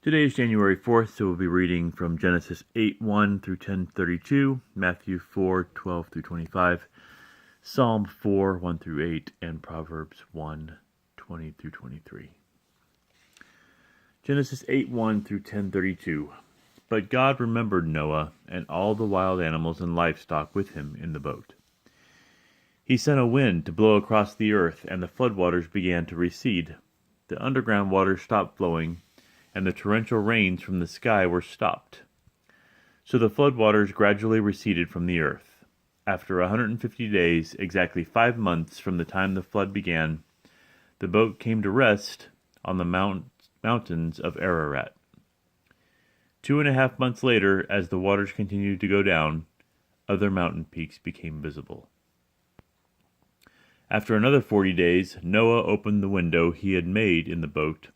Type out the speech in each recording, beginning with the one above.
Today is January 4th, so we'll be reading from Genesis 8:1 through 10:32, Matthew 4:12 through 25, Psalm 4:1 through 8, and Proverbs 1:20 through 23. Genesis 8:1 through 10:32. But God remembered Noah and all the wild animals and livestock with him in the boat. He sent a wind to blow across the earth, and the floodwaters began to recede. The underground waters stopped flowing, and the torrential rains from the sky were stopped. So the floodwaters gradually receded from the earth. After 150 days, exactly 5 months from the time the flood began, the boat came to rest on the mountains of Ararat. 2.5 months later, as the waters continued to go down, other mountain peaks became visible. After another 40 days, Noah opened the window he had made in the boat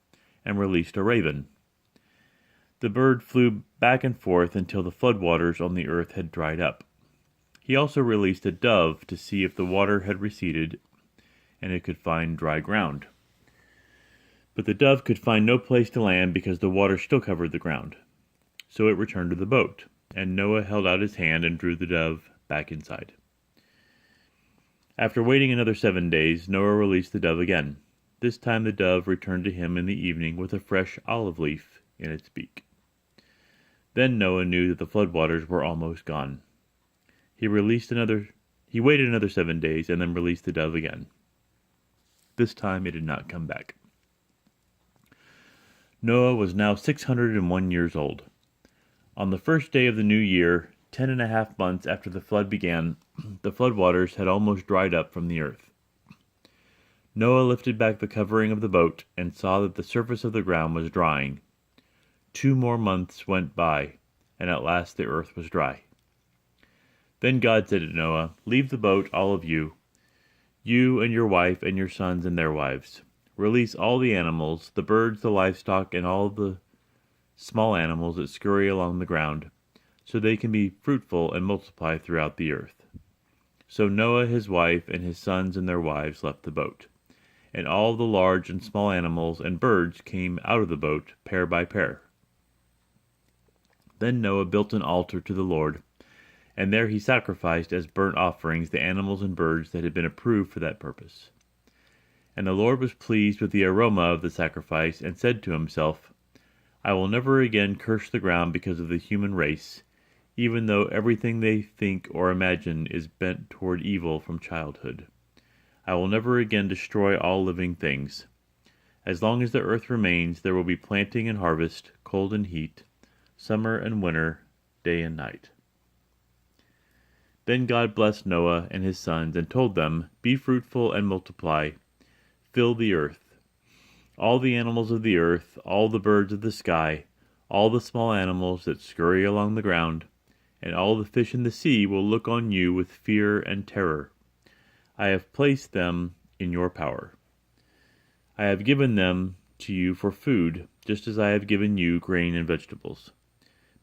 and released a raven. The bird flew back and forth until the floodwaters on the earth had dried up. He also released a dove to see if the water had receded and it could find dry ground. But the dove could find no place to land because the water still covered the ground. So it returned to the boat, and Noah held out his hand and drew the dove back inside. After waiting another 7 days, Noah released the dove again. This time the dove returned to him in the evening with a fresh olive leaf in its beak. Then Noah knew that the floodwaters were almost gone. He waited another 7 days and then released the dove again. This time it did not come back. Noah was now 601 years old. On the first day of the new year, 10.5 months after the flood began, the floodwaters had almost dried up from the earth. Noah lifted back the covering of the boat and saw that the surface of the ground was drying. 2 more months went by, and at last the earth was dry. Then God said to Noah, "Leave the boat, all of you, you and your wife and your sons and their wives. Release all the animals, the birds, the livestock, and all the small animals that scurry along the ground, so they can be fruitful and multiply throughout the earth." So Noah, his wife, and his sons and their wives left the boat, and all the large and small animals and birds came out of the boat, pair by pair. Then Noah built an altar to the Lord, and there he sacrificed as burnt offerings the animals and birds that had been approved for that purpose. And the Lord was pleased with the aroma of the sacrifice, and said to himself, "I will never again curse the ground because of the human race, even though everything they think or imagine is bent toward evil from childhood. I will never again destroy all living things. As long as the earth remains, there will be planting and harvest, cold and heat, summer and winter, day and night." Then God blessed Noah and his sons and told them, "Be fruitful and multiply, fill the earth. All the animals of the earth, all the birds of the sky, all the small animals that scurry along the ground, and all the fish in the sea will look on you with fear and terror. I have placed them in your power. I have given them to you for food, just as I have given you grain and vegetables.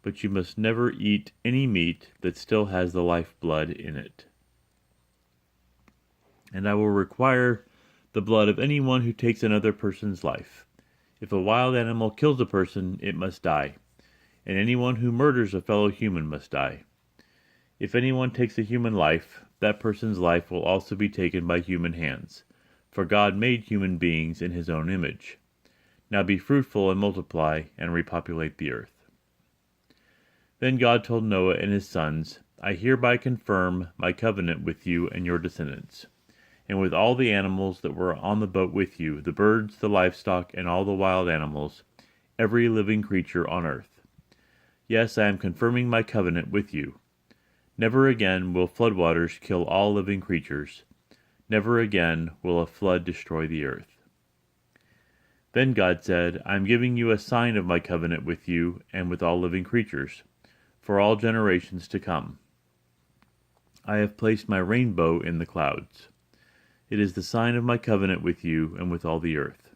But you must never eat any meat that still has the lifeblood in it. And I will require the blood of anyone who takes another person's life. If a wild animal kills a person, it must die, and anyone who murders a fellow human must die. If anyone takes a human life, that person's life will also be taken by human hands, for God made human beings in his own image. Now be fruitful and multiply, and repopulate the earth." Then God told Noah and his sons, "I hereby confirm my covenant with you and your descendants, and with all the animals that were on the boat with you, the birds, the livestock, and all the wild animals, every living creature on earth. Yes, I am confirming my covenant with you. Never again will floodwaters kill all living creatures. Never again will a flood destroy the earth." Then God said, "I am giving you a sign of my covenant with you and with all living creatures, for all generations to come. I have placed my rainbow in the clouds. It is the sign of my covenant with you and with all the earth.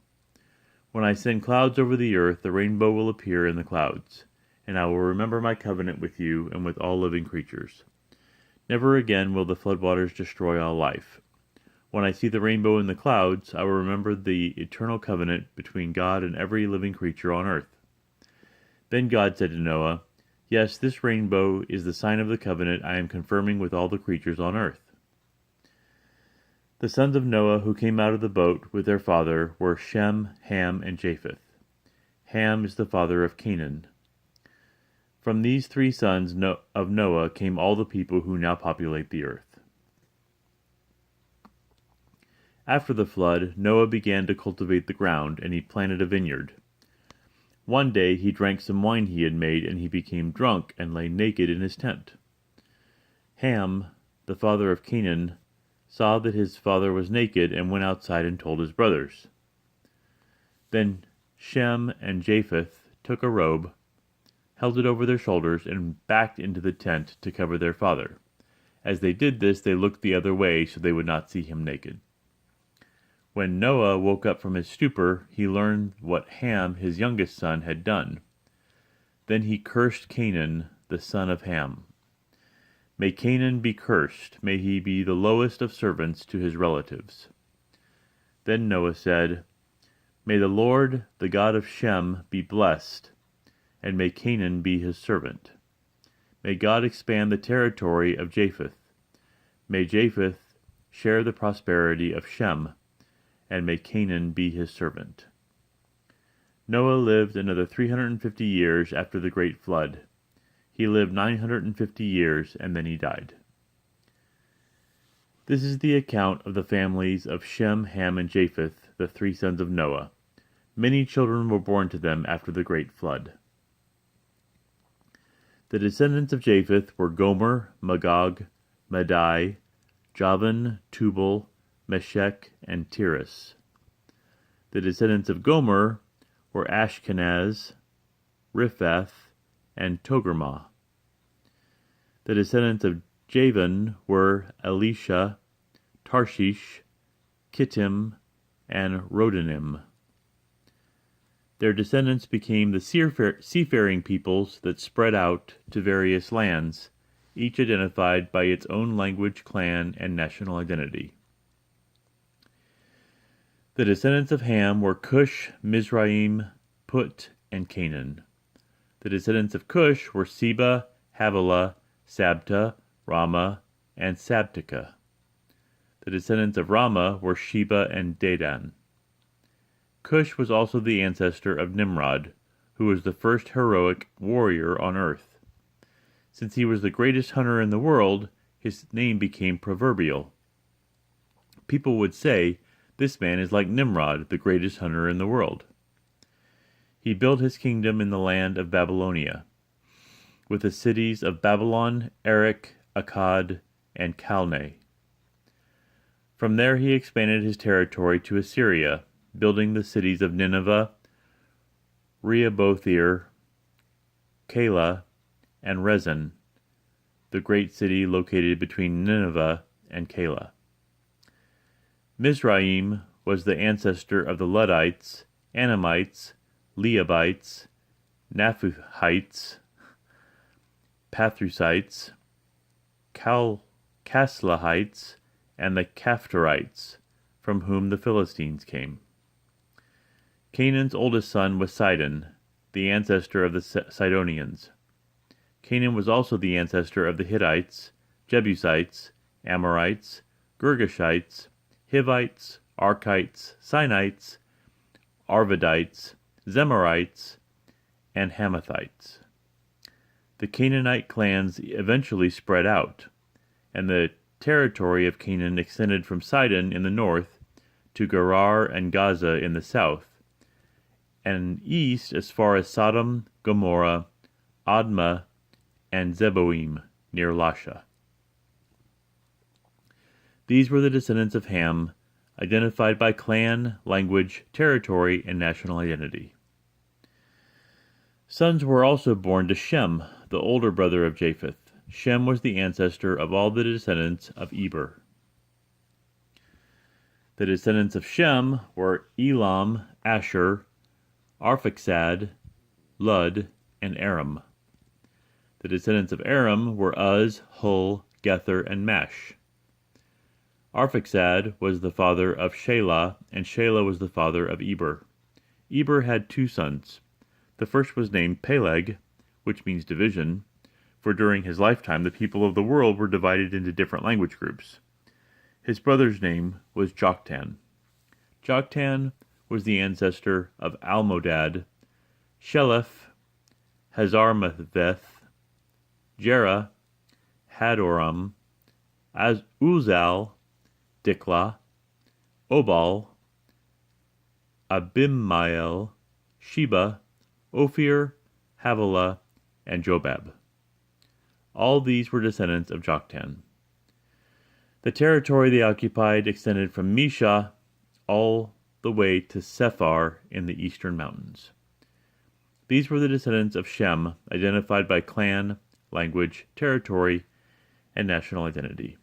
When I send clouds over the earth, the rainbow will appear in the clouds, and I will remember my covenant with you and with all living creatures. Never again will the floodwaters destroy all life. When I see the rainbow in the clouds, I will remember the eternal covenant between God and every living creature on earth. Then God said to Noah, "Yes, this rainbow is the sign of the covenant I am confirming with all the creatures on earth." The sons of Noah who came out of the boat with their father were Shem, Ham, and Japheth. Ham is the father of Canaan. From these three sons of Noah came all the people who now populate the earth. After the flood, Noah began to cultivate the ground, and he planted a vineyard. One day he drank some wine he had made, and he became drunk and lay naked in his tent. Ham, the father of Canaan, saw that his father was naked and went outside and told his brothers. Then Shem and Japheth took a robe, held it over their shoulders, and backed into the tent to cover their father. As they did this, they looked the other way so they would not see him naked. When Noah woke up from his stupor, he learned what Ham, his youngest son, had done. Then he cursed Canaan, the son of Ham. "May Canaan be cursed, may he be the lowest of servants to his relatives." Then Noah said, "May the Lord, the God of Shem, be blessed, and may Canaan be his servant. May God expand the territory of Japheth. May Japheth share the prosperity of Shem, and may Canaan be his servant." Noah lived another 350 years after the great flood. He lived 950 years, and then he died. This is the account of the families of Shem, Ham, and Japheth, the three sons of Noah. Many children were born to them after the great flood. The descendants of Japheth were Gomer, Magog, Madai, Javan, Tubal, Meshech, and Tiras. The descendants of Gomer were Ashkenaz, Riphath, and Togarmah. The descendants of Javan were Elisha, Tarshish, Kittim, and Rodanim. Their descendants became the seafaring peoples that spread out to various lands, each identified by its own language, clan, and national identity. The descendants of Ham were Cush, Mizraim, Put, and Canaan. The descendants of Cush were Seba, Havilah, Sabta, Rama, and Sabteka. The descendants of Rama were Sheba and Dedan. Cush was also the ancestor of Nimrod, who was the first heroic warrior on earth. Since he was the greatest hunter in the world, his name became proverbial. People would say, "This man is like Nimrod, the greatest hunter in the world." He built his kingdom in the land of Babylonia, with the cities of Babylon, Erech, Akkad, and Calneh. From there he expanded his territory to Assyria, building the cities of Nineveh, Rehoboth-ir, Calah, and Rezin, the great city located between Nineveh and Calah. Mizraim was the ancestor of the Luddites, Anamites, Leabites, Naphthites, Pathrusites, Caslahites, and the Caphtorites, from whom the Philistines came. Canaan's oldest son was Sidon, the ancestor of the Sidonians. Canaan was also the ancestor of the Hittites, Jebusites, Amorites, Girgashites, Hivites, Arkites, Sinites, Arvadites, Zemarites, and Hamathites. The Canaanite clans eventually spread out, and the territory of Canaan extended from Sidon in the north to Gerar and Gaza in the south, and east as far as Sodom, Gomorrah, Admah, and Zeboim near Lasha. These were the descendants of Ham, identified by clan, language, territory, and national identity. Sons were also born to Shem, the older brother of Japheth. Shem was the ancestor of all the descendants of Eber. The descendants of Shem were Elam, Asher, Arphaxad, Lud, and Aram. The descendants of Aram were Uz, Hul, Gether, and Mash. Arphaxad was the father of Shelah, and Shelah was the father of Eber. Eber had two sons. The first was named Peleg, which means division, for during his lifetime the people of the world were divided into different language groups. His brother's name was Joktan. Joktan was the ancestor of Almodad, Sheleph, Hazarmaveth, Jerah, Hadoram, Uzal, Diklah, Obal, Abimael, Sheba, Ophir, Havilah, and Jobab. All these were descendants of Joktan. The territory they occupied extended from Mesha all the way to Sephar in the eastern mountains. These were the descendants of Shem, identified by clan, language, territory, and national identity.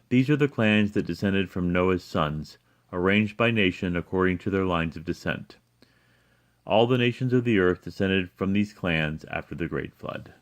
These are the clans that descended from Noah's sons, arranged by nation according to their lines of descent. All the nations of the earth descended from these clans after the great flood.